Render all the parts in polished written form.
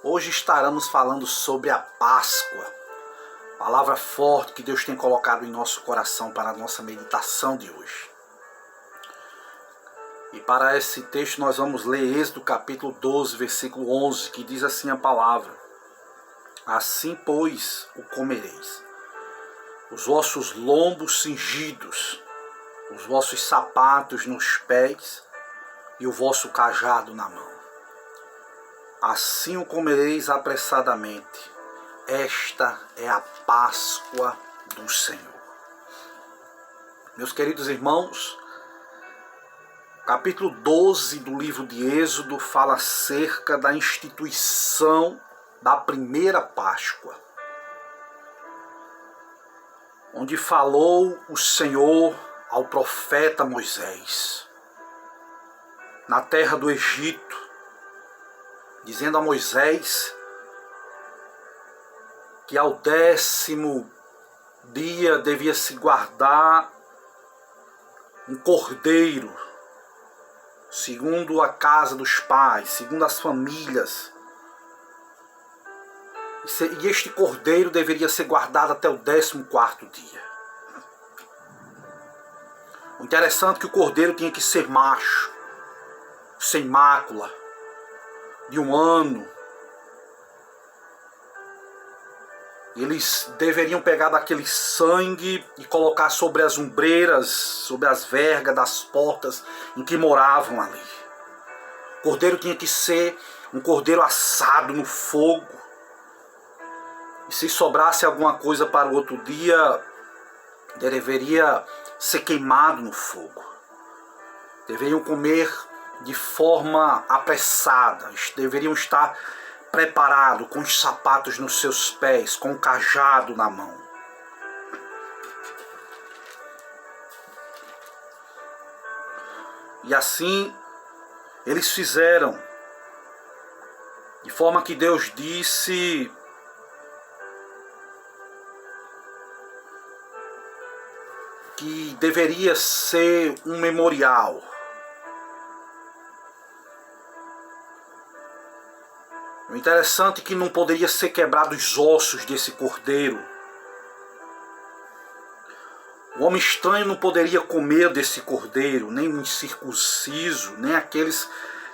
Hoje estaremos falando sobre a Páscoa, palavra forte que Deus tem colocado em nosso coração para a nossa meditação de hoje. E para esse texto nós vamos ler Êxodo capítulo 12, versículo 11, que diz assim a palavra: Assim, pois, o comereis, os vossos lombos cingidos, os vossos sapatos nos pés e o vosso cajado na mão. Assim o comereis apressadamente. Esta é a Páscoa do Senhor. Meus queridos irmãos, capítulo 12 do livro de Êxodo fala acerca da instituição da primeira Páscoa, onde falou o Senhor ao profeta Moisés, na terra do Egito, dizendo a Moisés que ao 10º dia devia se guardar um cordeiro, segundo a casa dos pais, segundo as famílias. E este cordeiro deveria ser guardado até o 14º dia. O interessante é que o cordeiro tinha que ser macho, sem mácula, de 1 ano. Eles deveriam pegar daquele sangue e colocar sobre as ombreiras, sobre as vergas das portas em que moravam ali. O cordeiro tinha que ser um cordeiro assado no fogo. E se sobrasse alguma coisa para o outro dia, deveria ser queimado no fogo. Deveriam comer de forma apressada, deveriam estar preparados com os sapatos nos seus pés, com o cajado na mão. E assim eles fizeram, de forma que Deus disse que deveria ser um memorial. O interessante é que não poderia ser quebrado os ossos desse cordeiro. O homem estranho não poderia comer desse cordeiro, nem o incircunciso, nem aqueles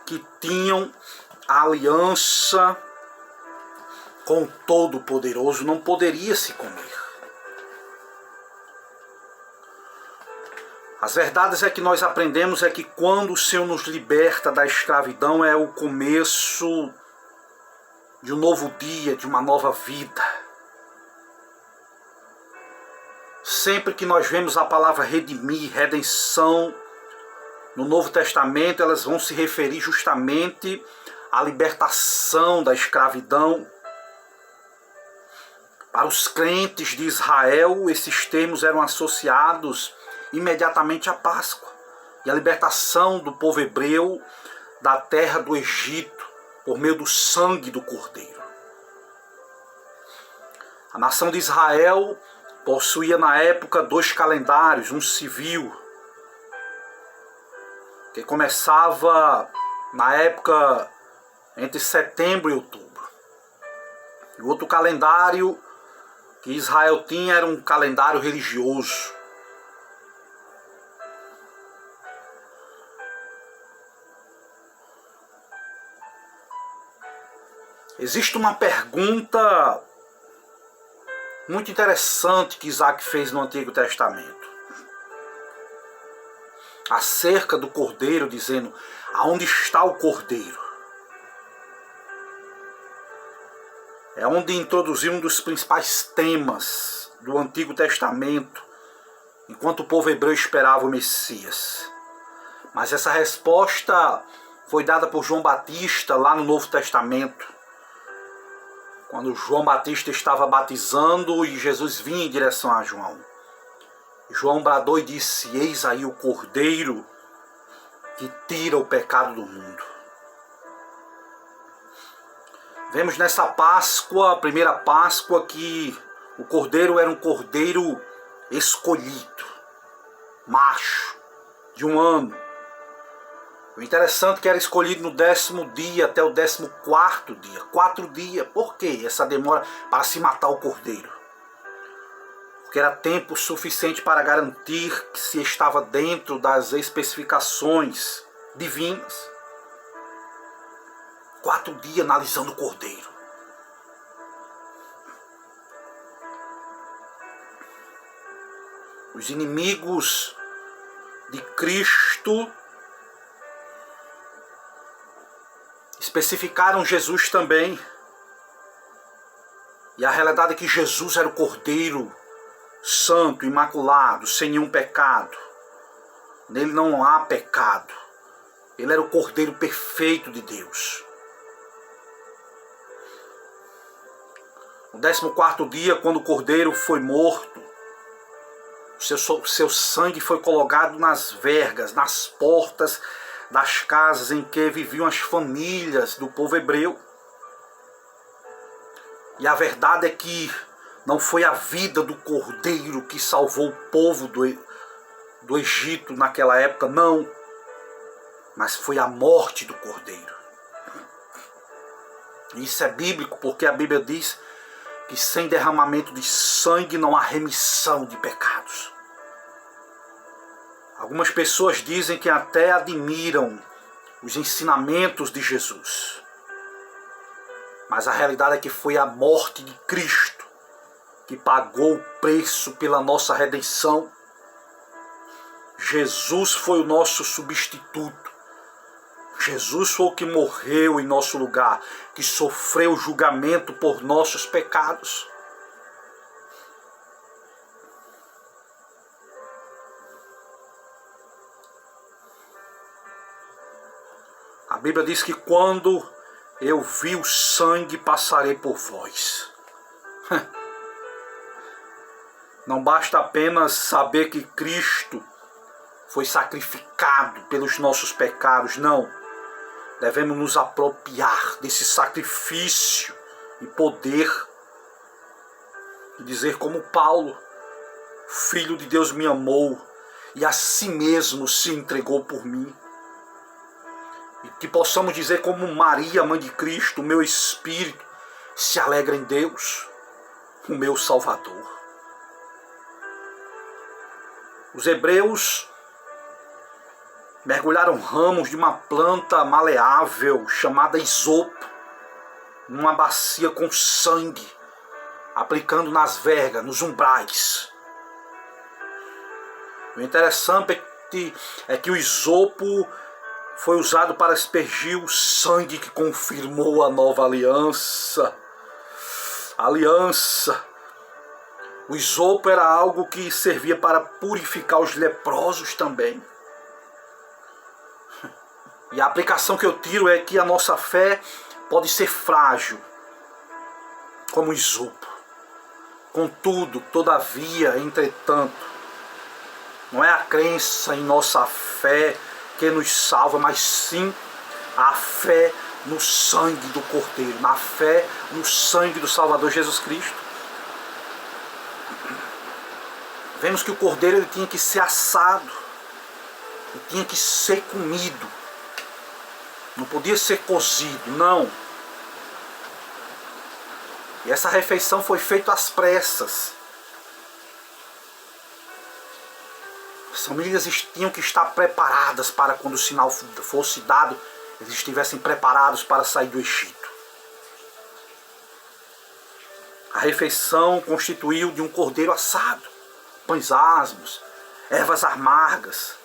que tinham a aliança com o Todo-Poderoso, não poderia se comer. As verdades é que nós aprendemos é que quando o Senhor nos liberta da escravidão é o começo de um novo dia, de uma nova vida. Sempre que nós vemos a palavra redimir, redenção, no Novo Testamento, elas vão se referir justamente à libertação da escravidão. Para os crentes de Israel, esses termos eram associados imediatamente à Páscoa e à libertação do povo hebreu da terra do Egito, por meio do sangue do cordeiro. A nação de Israel possuía na época 2 calendários, um civil, que começava na época entre setembro e outubro. E o outro calendário que Israel tinha era um calendário religioso. Existe uma pergunta muito interessante que Isaac fez no Antigo Testamento, acerca do cordeiro, dizendo: aonde está o cordeiro? É onde introduziu um dos principais temas do Antigo Testamento, enquanto o povo hebreu esperava o Messias. Mas essa resposta foi dada por João Batista lá no Novo Testamento, quando João Batista estava batizando e Jesus vinha em direção a João. João bradou e disse: eis aí o cordeiro que tira o pecado do mundo. Vemos nessa Páscoa, a primeira Páscoa, que o cordeiro era um cordeiro escolhido, macho, de 1 ano. O interessante é que era escolhido no 10º dia até o 14º dia. 4 dias. Por quê essa demora para se matar o cordeiro? Porque era tempo suficiente para garantir que se estava dentro das especificações divinas. 4 dias analisando o cordeiro. Os inimigos de Cristo especificaram Jesus também. E a realidade é que Jesus era o Cordeiro santo, imaculado, sem nenhum pecado. Nele não há pecado. Ele era o Cordeiro perfeito de Deus. No 14º dia, quando o Cordeiro foi morto, seu sangue foi colocado nas vergas, nas portas das casas em que viviam as famílias do povo hebreu. E a verdade é que não foi a vida do cordeiro que salvou o povo do Egito naquela época, não. Mas foi a morte do cordeiro. E isso é bíblico, porque a Bíblia diz que sem derramamento de sangue não há remissão de pecados. Algumas pessoas dizem que até admiram os ensinamentos de Jesus. Mas a realidade é que foi a morte de Cristo que pagou o preço pela nossa redenção. Jesus foi o nosso substituto. Jesus foi o que morreu em nosso lugar, que sofreu o julgamento por nossos pecados. A Bíblia diz que quando eu vi o sangue, passarei por vós. Não basta apenas saber que Cristo foi sacrificado pelos nossos pecados, não. Devemos nos apropriar desse sacrifício e poder e dizer como Paulo: Filho de Deus me amou e a si mesmo se entregou por mim. E que possamos dizer como Maria, mãe de Cristo: o meu espírito se alegra em Deus, o meu Salvador. Os hebreus mergulharam ramos de uma planta maleável chamada isopo numa bacia com sangue, aplicando nas vergas, nos umbrais. O interessante é que o isopo foi usado para aspergir o sangue que confirmou a nova aliança. O isopo era algo que servia para purificar os leprosos também. E a aplicação que eu tiro é que a nossa fé pode ser frágil, como isopo. Contudo, todavia, entretanto, não é a crença em nossa fé que nos salva, mas sim a fé no sangue do Cordeiro, na fé no sangue do Salvador Jesus Cristo. Vemos que o Cordeiro ele tinha que ser assado, ele tinha que ser comido, não podia ser cozido, não. E essa refeição foi feita às pressas. As famílias tinham que estar preparadas para quando o sinal fosse dado, eles estivessem preparados para sair do Egito. A refeição constituiu de um cordeiro assado, pães asmos, ervas amargas.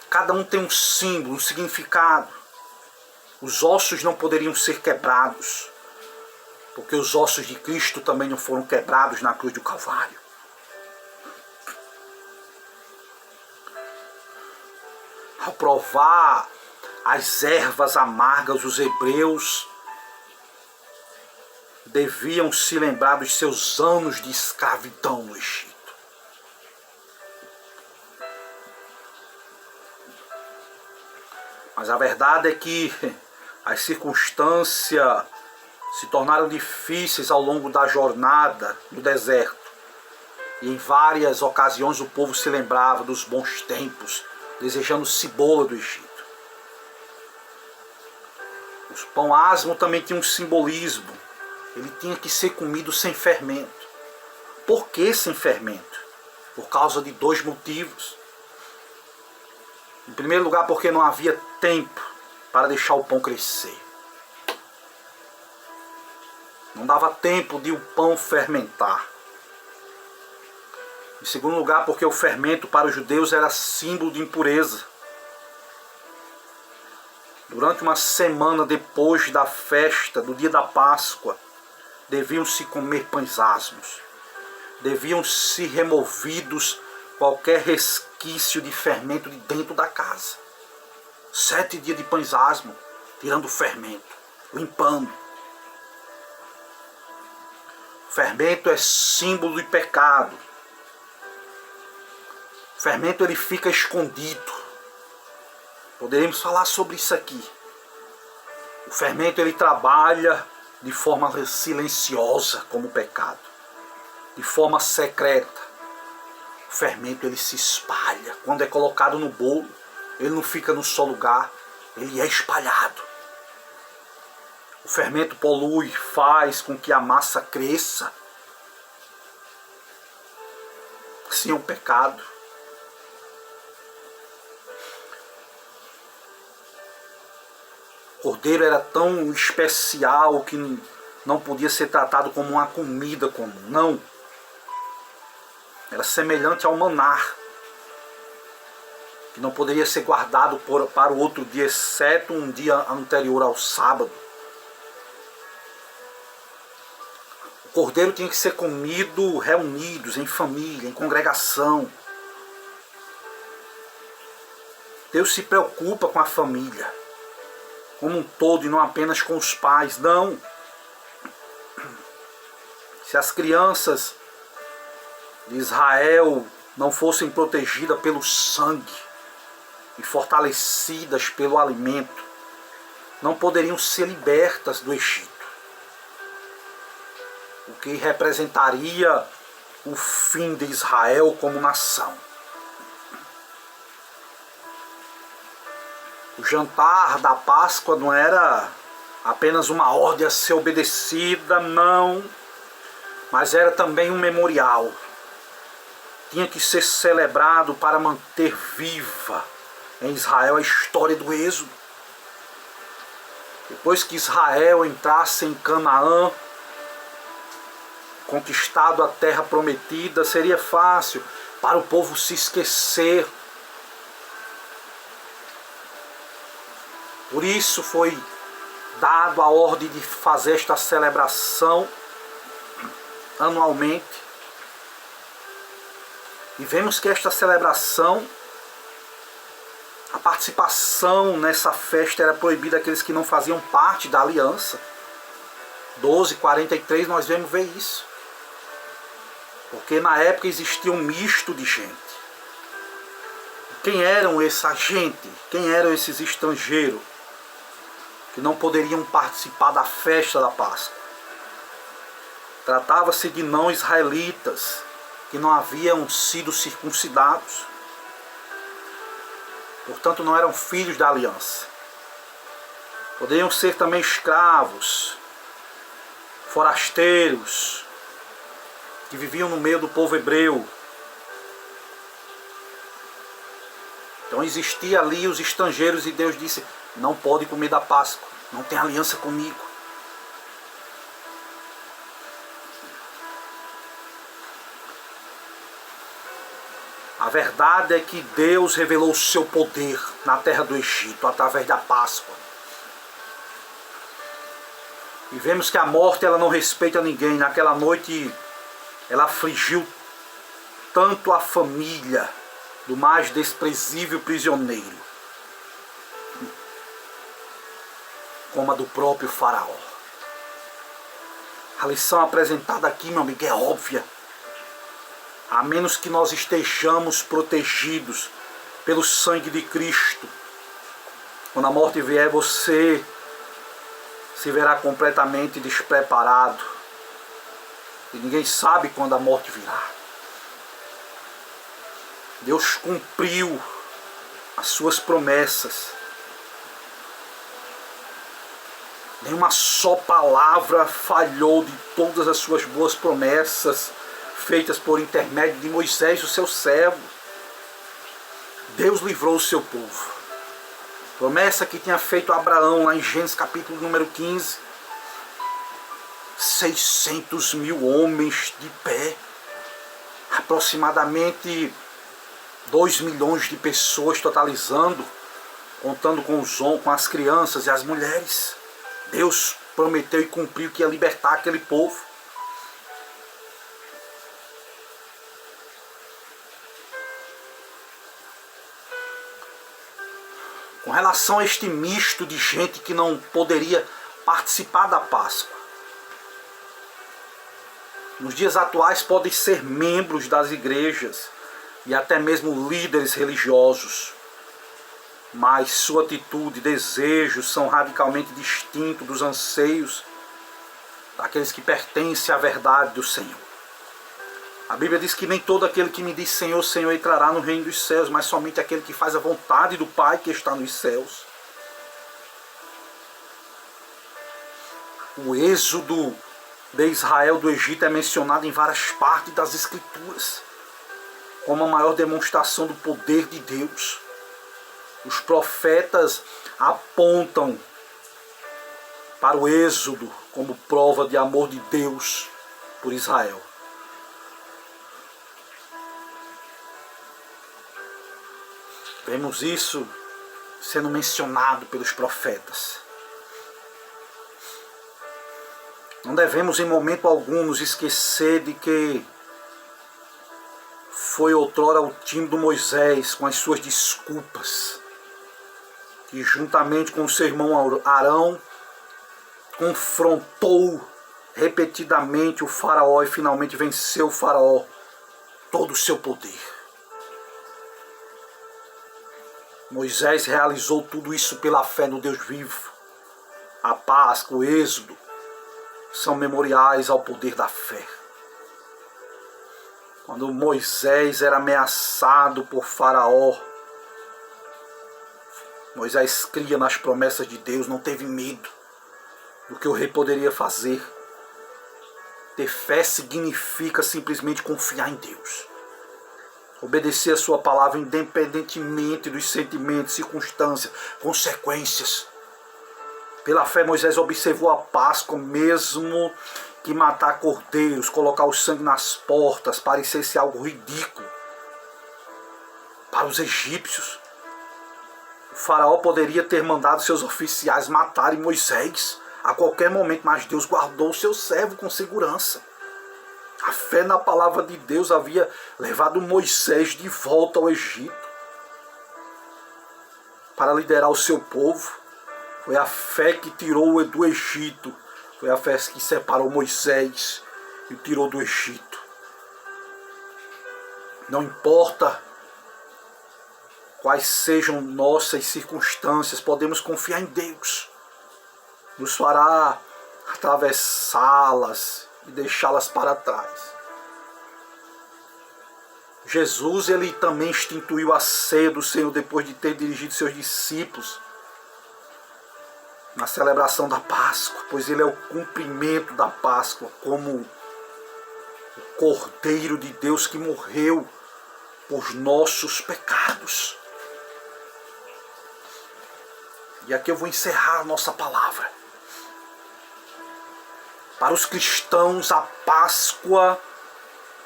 Cada um tem um símbolo, um significado. Os ossos não poderiam ser quebrados, porque os ossos de Cristo também não foram quebrados na cruz do Calvário. Ao provar as ervas amargas, os hebreus deviam se lembrar dos seus anos de escravidão no Egito. Mas a verdade é que as circunstâncias se tornaram difíceis ao longo da jornada no deserto. E em várias ocasiões o povo se lembrava dos bons tempos, desejando cebola do Egito. O pão asmo também tinha um simbolismo. Ele tinha que ser comido sem fermento. Por que sem fermento? Por causa de dois motivos. Em primeiro lugar, porque não havia tempo para deixar o pão crescer. Não dava tempo de o pão fermentar. Em segundo lugar, porque o fermento para os judeus era símbolo de impureza. Durante uma semana depois da festa, do dia da Páscoa, deviam-se comer pães asmos. Deviam-se removidos qualquer resquício de fermento de dentro da casa. 7 dias de pães asmos, tirando o fermento, limpando. O fermento é símbolo de pecado. O fermento ele fica escondido. Poderíamos falar sobre isso aqui. O fermento ele trabalha de forma silenciosa como o pecado. De forma secreta. O fermento ele se espalha. Quando é colocado no bolo, ele não fica num só lugar. Ele é espalhado. O fermento polui, faz com que a massa cresça. Assim é o pecado. O cordeiro era tão especial que não podia ser tratado como uma comida comum. Não. Era semelhante ao maná, que não poderia ser guardado para o outro dia, exceto um dia anterior ao sábado. O cordeiro tinha que ser comido reunidos, em família, em congregação. Deus se preocupa com a família como um todo e não apenas com os pais. Não. Se as crianças de Israel não fossem protegidas pelo sangue e fortalecidas pelo alimento, não poderiam ser libertas do Egito, o que representaria o fim de Israel como nação. O jantar da Páscoa não era apenas uma ordem a ser obedecida, não, mas era também um memorial. Tinha que ser celebrado para manter viva em Israel a história do Êxodo. Depois que Israel entrasse em Canaã, conquistado a terra prometida, seria fácil para o povo se esquecer. Por isso foi dado a ordem de fazer esta celebração anualmente. E vemos que esta celebração, a participação nessa festa era proibida àqueles que não faziam parte da aliança. 12:43 nós vemos ver isso. Porque na época existia um misto de gente. Quem eram essa gente? Quem eram esses estrangeiros que não poderiam participar da festa da Páscoa? Tratava-se de não israelitas que não haviam sido circuncidados. Portanto, não eram filhos da aliança. Poderiam ser também escravos, forasteiros, que viviam no meio do povo hebreu. Então existia ali os estrangeiros e Deus disse: não pode comer da Páscoa, não tem aliança comigo. A verdade é que Deus revelou o seu poder na terra do Egito através da Páscoa. E vemos que a morte ela não respeita ninguém. Naquela noite ela afligiu tanto a família do mais desprezível prisioneiro, como a do próprio faraó. A lição apresentada aqui, meu amigo, é óbvia. A menos que nós estejamos protegidos pelo sangue de Cristo, quando a morte vier, você se verá completamente despreparado. E ninguém sabe quando a morte virá. Deus cumpriu as suas promessas. Nenhuma só palavra falhou de todas as suas boas promessas feitas por intermédio de Moisés, o seu servo. Deus livrou o seu povo. Promessa que tinha feito a Abraão lá em Gênesis capítulo número 15. 600 mil homens de pé. Aproximadamente 2 milhões de pessoas totalizando, contando com as crianças e as mulheres. Deus prometeu e cumpriu que ia libertar aquele povo. Com relação a este misto de gente que não poderia participar da Páscoa, nos dias atuais podem ser membros das igrejas e até mesmo líderes religiosos, mas sua atitude e desejos são radicalmente distintos dos anseios daqueles que pertencem à verdade do Senhor. A Bíblia diz que nem todo aquele que me diz Senhor, Senhor entrará no reino dos céus, mas somente aquele que faz a vontade do Pai que está nos céus. O êxodo de Israel do Egito é mencionado em várias partes das Escrituras como a maior demonstração do poder de Deus. Os profetas apontam para o êxodo como prova de amor de Deus por Israel. Vemos isso sendo mencionado pelos profetas. Não devemos em momento algum nos esquecer de que foi outrora o time do Moisés com as suas desculpas, que juntamente com o seu irmão Arão confrontou repetidamente o faraó e finalmente venceu o faraó, todo o seu poder. Moisés realizou tudo isso pela fé no Deus vivo. A Páscoa, o êxodo, são memoriais ao poder da fé. Quando Moisés era ameaçado por Faraó, Moisés cria nas promessas de Deus, não teve medo do que o rei poderia fazer. Ter fé significa simplesmente confiar em Deus. Obedecer a sua palavra independentemente dos sentimentos, circunstâncias, consequências. Pela fé Moisés observou a Páscoa, mesmo que matar cordeiros, colocar o sangue nas portas, parecesse algo ridículo para os egípcios. O faraó poderia ter mandado seus oficiais matarem Moisés a qualquer momento, mas Deus guardou o seu servo com segurança. A fé na palavra de Deus havia levado Moisés de volta ao Egito para liderar o seu povo. Foi a fé que tirou do Egito. Foi a fé que separou Moisés e o tirou do Egito. Não importa quais sejam nossas circunstâncias, podemos confiar em Deus. Nos fará atravessá-las e deixá-las para trás. Jesus, ele também instituiu a ceia do Senhor depois de ter dirigido seus discípulos na celebração da Páscoa, pois ele é o cumprimento da Páscoa, como o Cordeiro de Deus que morreu por nossos pecados. E aqui eu vou encerrar a nossa palavra. Para os cristãos, a Páscoa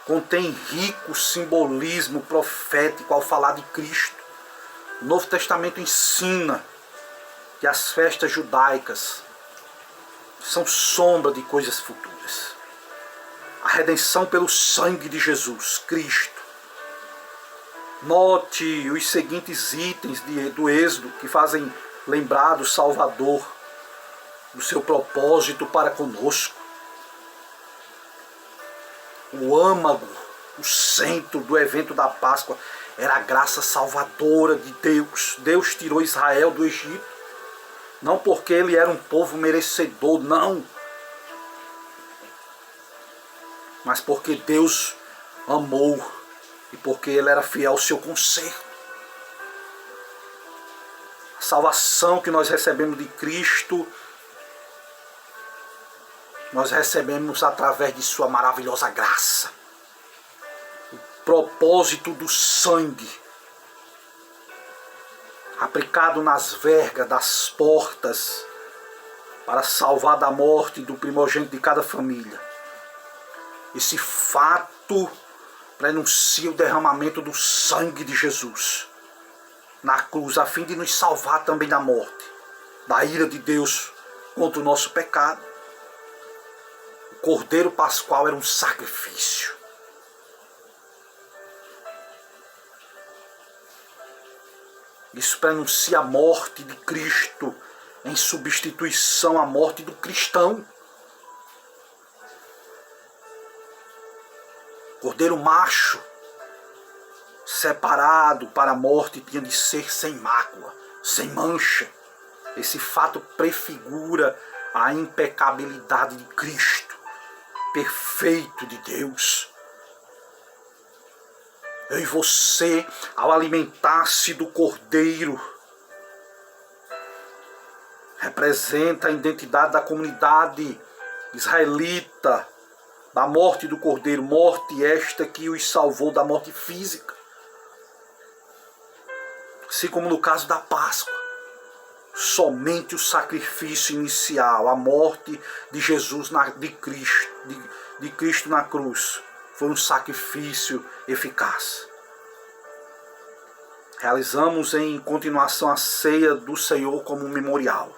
contém rico simbolismo profético ao falar de Cristo. O Novo Testamento ensina que as festas judaicas são sombra de coisas futuras. A redenção pelo sangue de Jesus Cristo. Note os seguintes itens do Êxodo que fazem lembrar do Salvador, do seu propósito para conosco. O âmago, o centro do evento da Páscoa, era a graça salvadora de Deus. Deus tirou Israel do Egito, não porque ele era um povo merecedor, não, mas porque Deus amou e porque ele era fiel ao seu conserto. A salvação que nós recebemos de Cristo nós recebemos através de sua maravilhosa graça. O propósito do sangue aplicado nas vergas das portas para salvar da morte do primogênito de cada família. Esse fato prenuncia o derramamento do sangue de Jesus na cruz, a fim de nos salvar também da morte, da ira de Deus contra o nosso pecado. O Cordeiro Pascual era um sacrifício. Isso prenuncia a morte de Cristo em substituição à morte do cristão. Cordeiro macho, separado para a morte, tinha de ser sem mácula, sem mancha. Esse fato prefigura a impecabilidade de Cristo, perfeito de Deus. Eu e você, ao alimentar-se do Cordeiro, representa a identidade da comunidade israelita, da morte do Cordeiro, morte esta que os salvou da morte física. Assim como no caso da Páscoa, somente o sacrifício inicial, a morte de Jesus, de Cristo na cruz, foi um sacrifício eficaz. Realizamos em continuação a ceia do Senhor como um memorial.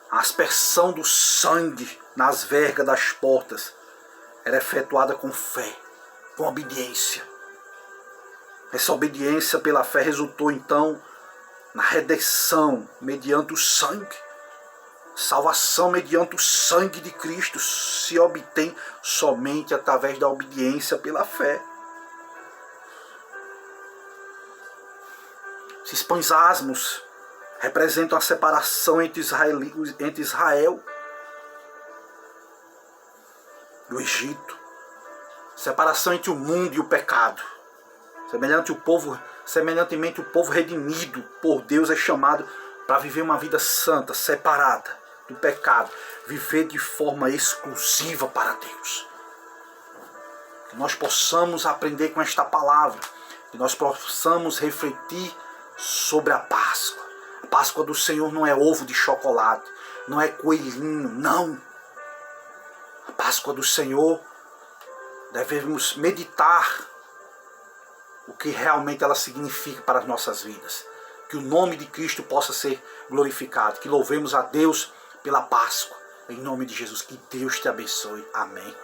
A aspersão do sangue nas vergas das portas era efetuada com fé, com obediência. Essa obediência pela fé resultou então na redenção mediante o sangue. Salvação mediante o sangue de Cristo se obtém somente através da obediência pela fé. Esses pães asmos representam a separação entre Israel e o Egito. Separação entre o mundo e o pecado. Semelhantemente o povo redimido por Deus é chamado para viver uma vida santa, separada do pecado, viver de forma exclusiva para Deus. Que nós possamos aprender com esta palavra, que nós possamos refletir sobre a Páscoa. A Páscoa do Senhor não é ovo de chocolate, não é coelhinho, não. A Páscoa do Senhor, devemos meditar o que realmente ela significa para as nossas vidas. Que o nome de Cristo possa ser glorificado, que louvemos a Deus pela Páscoa. Em nome de Jesus, que Deus te abençoe. Amém.